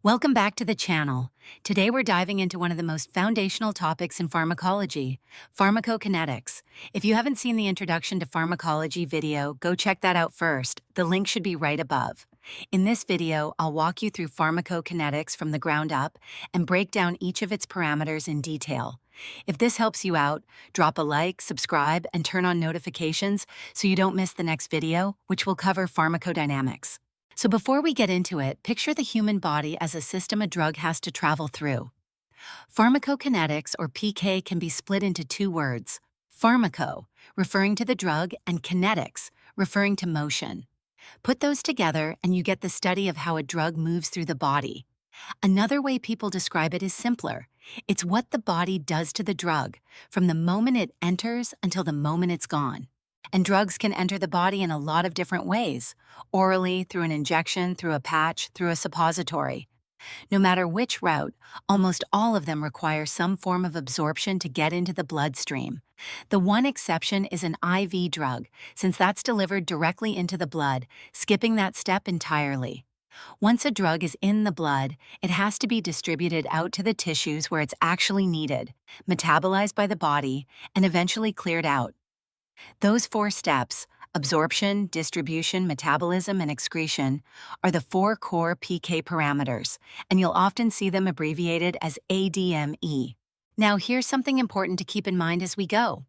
Welcome back to the channel. Today we're diving into one of the most foundational topics in pharmacology, pharmacokinetics. If you haven't seen the Introduction to Pharmacology video, go check that out first. The link should be right above. In this video, I'll walk you through pharmacokinetics from the ground up and break down each of its parameters in detail. If this helps you out, drop a like, subscribe, and turn on notifications so you don't miss the next video, which will cover pharmacodynamics. So before we get into it, picture the human body as a system a drug has to travel through. Pharmacokinetics, or PK, can be split into two words: pharmaco, referring to the drug, and kinetics, referring to motion. Put those together and you get the study of how a drug moves through the body. Another way people describe it is simpler. It's what the body does to the drug, from the moment it enters until the moment it's gone. And drugs can enter the body in a lot of different ways: orally, through an injection, through a patch, through a suppository. No matter which route, almost all of them require some form of absorption to get into the bloodstream. The one exception is an IV drug, since that's delivered directly into the blood, skipping that step entirely. Once a drug is in the blood, it has to be distributed out to the tissues where it's actually needed, metabolized by the body, and eventually cleared out. Those four steps, absorption, distribution, metabolism, and excretion, are the four core PK parameters, and you'll often see them abbreviated as ADME. Now, here's something important to keep in mind as we go.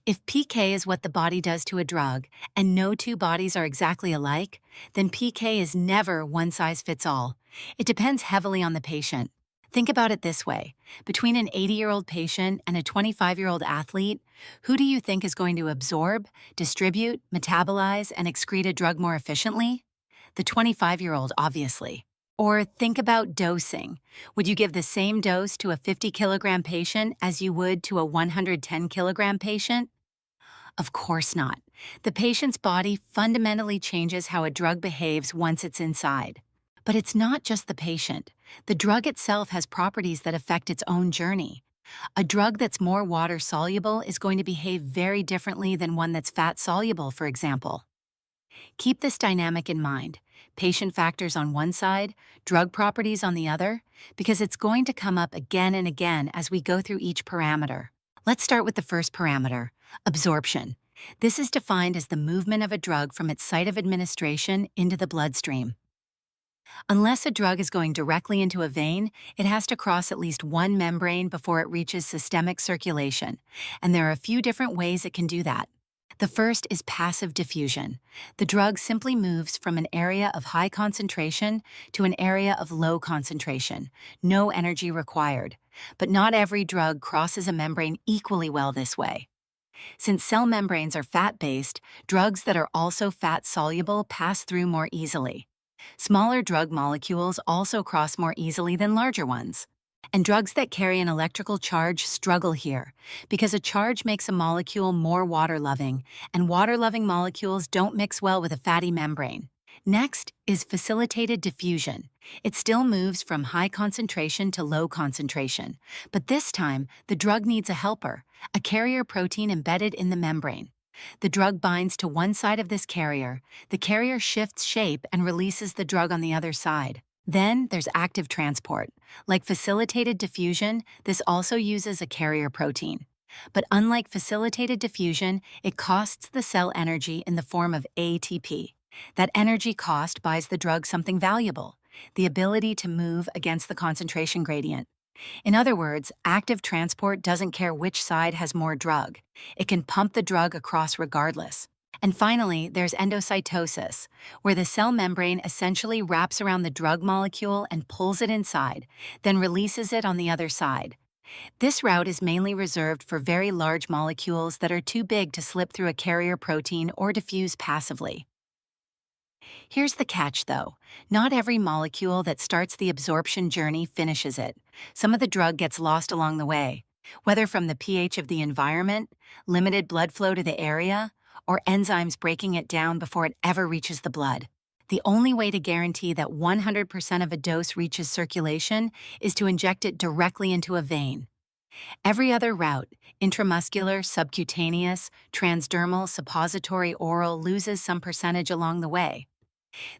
If PK is what the body does to a drug, and no two bodies are exactly alike, then PK is never one size fits all. It depends heavily on the patient. Think about it this way: between an 80-year-old patient and a 25-year-old athlete, who do you think is going to absorb, distribute, metabolize, and excrete a drug more efficiently? The 25-year-old, obviously. Or think about dosing. Would you give the same dose to a 50-kilogram patient as you would to a 110-kilogram patient? Of course not. The patient's body fundamentally changes how a drug behaves once it's inside. But it's not just the patient. The drug itself has properties that affect its own journey. A drug that's more water-soluble is going to behave very differently than one that's fat-soluble, for example. Keep this dynamic in mind: patient factors on one side, drug properties on the other, because it's going to come up again and again as we go through each parameter. Let's start with the first parameter, absorption. This is defined as the movement of a drug from its site of administration into the bloodstream. Unless a drug is going directly into a vein, it has to cross at least one membrane before it reaches systemic circulation, and there are a few different ways it can do that. The first is passive diffusion. The drug simply moves from an area of high concentration to an area of low concentration, no energy required. But not every drug crosses a membrane equally well this way. Since cell membranes are fat-based, drugs that are also fat-soluble pass through more easily. Smaller drug molecules also cross more easily than larger ones. And drugs that carry an electrical charge struggle here, because a charge makes a molecule more water-loving, and water-loving molecules don't mix well with a fatty membrane. Next is facilitated diffusion. It still moves from high concentration to low concentration, but this time the drug needs a helper, a carrier protein embedded in the membrane. The drug binds to one side of this carrier, the carrier shifts shape and releases the drug on the other side. Then there's active transport. Like facilitated diffusion, this also uses a carrier protein. But unlike facilitated diffusion, it costs the cell energy in the form of ATP. That energy cost buys the drug something valuable: the ability to move against the concentration gradient. In other words, active transport doesn't care which side has more drug. It can pump the drug across regardless. And finally, there's endocytosis, where the cell membrane essentially wraps around the drug molecule and pulls it inside, then releases it on the other side. This route is mainly reserved for very large molecules that are too big to slip through a carrier protein or diffuse passively. Here's the catch, though. Not every molecule that starts the absorption journey finishes it. Some of the drug gets lost along the way, whether from the pH of the environment, limited blood flow to the area, or enzymes breaking it down before it ever reaches the blood. The only way to guarantee that 100% of a dose reaches circulation is to inject it directly into a vein. Every other route, intramuscular, subcutaneous, transdermal, suppository, oral, loses some percentage along the way.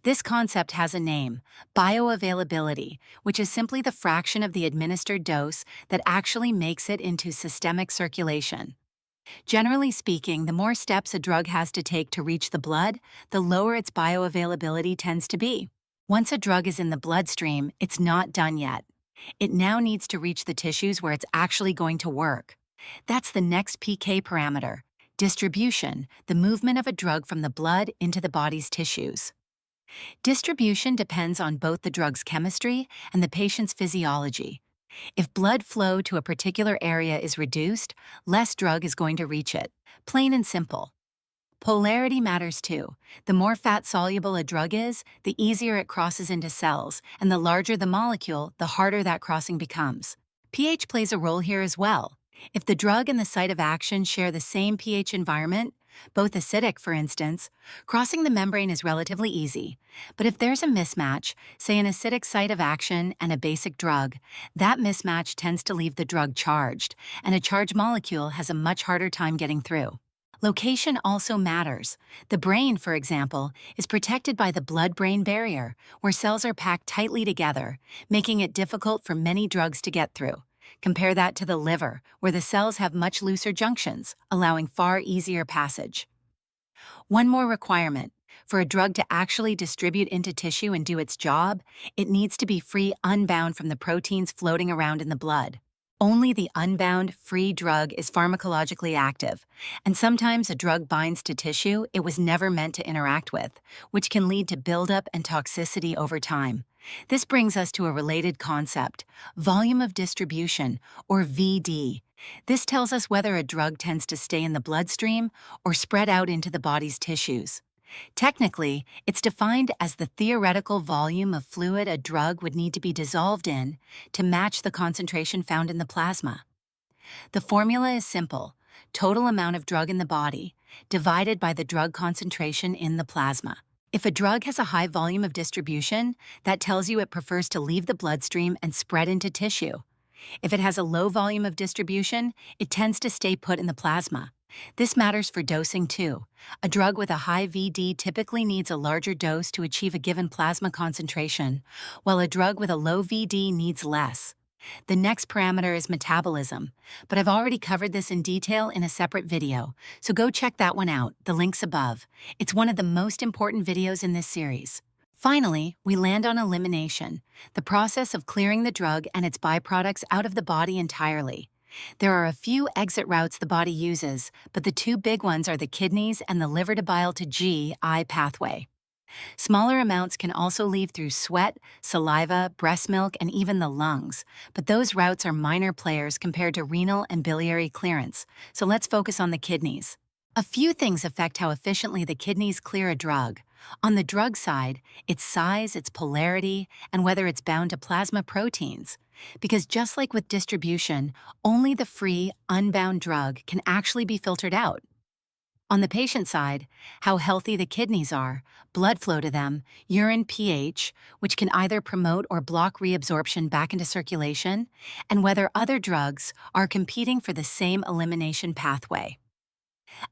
This concept has a name, bioavailability, which is simply the fraction of the administered dose that actually makes it into systemic circulation. Generally speaking, the more steps a drug has to take to reach the blood, the lower its bioavailability tends to be. Once a drug is in the bloodstream, it's not done yet. It now needs to reach the tissues where it's actually going to work. That's the next PK parameter, distribution, the movement of a drug from the blood into the body's tissues. Distribution depends on both the drug's chemistry and the patient's physiology. If blood flow to a particular area is reduced, less drug is going to reach it. Plain and simple. Polarity matters too. The more fat-soluble a drug is, the easier it crosses into cells, and the larger the molecule, the harder that crossing becomes. pH plays a role here as well. If the drug and the site of action share the same pH environment, both acidic for instance, crossing the membrane is relatively easy. But if there's a mismatch, say an acidic site of action and a basic drug, that mismatch tends to leave the drug charged, and a charged molecule has a much harder time getting through. Location also matters. The brain, for example, is protected by the blood-brain barrier, where cells are packed tightly together, making it difficult for many drugs to get through. Compare that to the liver, where the cells have much looser junctions, allowing far easier passage. One more requirement. For a drug to actually distribute into tissue and do its job, it needs to be free unbound from the proteins floating around in the blood. Only the unbound, free drug is pharmacologically active, and sometimes a drug binds to tissue it was never meant to interact with, which can lead to buildup and toxicity over time. This brings us to a related concept, volume of distribution, or VD. This tells us whether a drug tends to stay in the bloodstream or spread out into the body's tissues. Technically, it's defined as the theoretical volume of fluid a drug would need to be dissolved in to match the concentration found in the plasma. The formula is simple: total amount of drug in the body divided by the drug concentration in the plasma. If a drug has a high volume of distribution, that tells you it prefers to leave the bloodstream and spread into tissue. If it has a low volume of distribution, it tends to stay put in the plasma. This matters for dosing too. A drug with a high VD typically needs a larger dose to achieve a given plasma concentration, while a drug with a low VD needs less. The next parameter is metabolism, but I've already covered this in detail in a separate video, so go check that one out, the link's above. It's one of the most important videos in this series. Finally, we land on elimination, the process of clearing the drug and its byproducts out of the body entirely. There are a few exit routes the body uses, but the two big ones are the kidneys and the liver to bile to GI pathway. Smaller amounts can also leave through sweat, saliva, breast milk, and even the lungs, but those routes are minor players compared to renal and biliary clearance, so let's focus on the kidneys. A few things affect how efficiently the kidneys clear a drug. On the drug side, its size, its polarity, and whether it's bound to plasma proteins. Because just like with distribution, only the free, unbound drug can actually be filtered out. On the patient side, how healthy the kidneys are, blood flow to them, urine pH, which can either promote or block reabsorption back into circulation, and whether other drugs are competing for the same elimination pathway.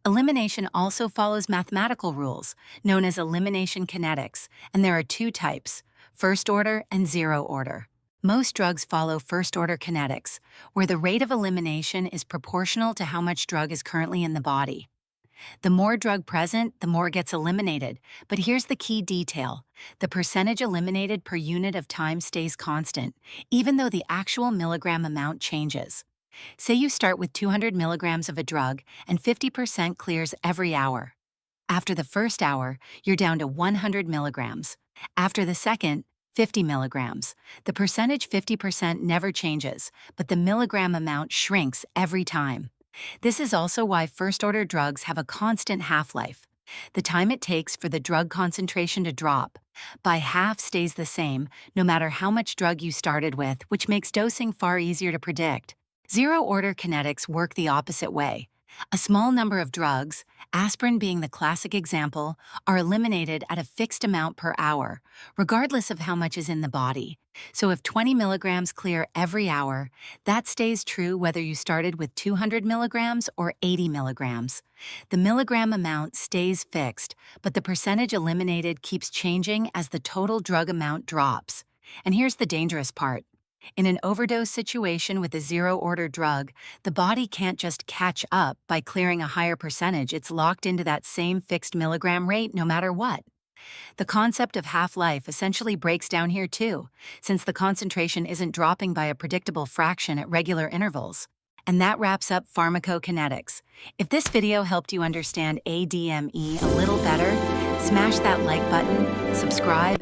Elimination also follows mathematical rules, known as elimination kinetics, and there are two types, first order and zero order. Most drugs follow first-order kinetics, where the rate of elimination is proportional to how much drug is currently in the body. The more drug present, the more gets eliminated, but here's the key detail. The percentage eliminated per unit of time stays constant, even though the actual milligram amount changes. Say you start with 200 milligrams of a drug and 50% clears every hour. After the first hour, you're down to 100 milligrams. After the second, 50 milligrams. The percentage 50% never changes, but the milligram amount shrinks every time. This is also why first-order drugs have a constant half-life. The time it takes for the drug concentration to drop by half stays the same, no matter how much drug you started with, which makes dosing far easier to predict. Zero-order kinetics work the opposite way. A small number of drugs, aspirin being the classic example, are eliminated at a fixed amount per hour, regardless of how much is in the body. So if 20 milligrams clear every hour, that stays true whether you started with 200 milligrams or 80 milligrams. The milligram amount stays fixed, but the percentage eliminated keeps changing as the total drug amount drops. And here's the dangerous part. In an overdose situation with a zero-order drug, the body can't just catch up by clearing a higher percentage. It's locked into that same fixed milligram rate no matter what. The concept of half-life essentially breaks down here too, since the concentration isn't dropping by a predictable fraction at regular intervals. And that wraps up pharmacokinetics. If this video helped you understand ADME a little better, smash that like button, subscribe,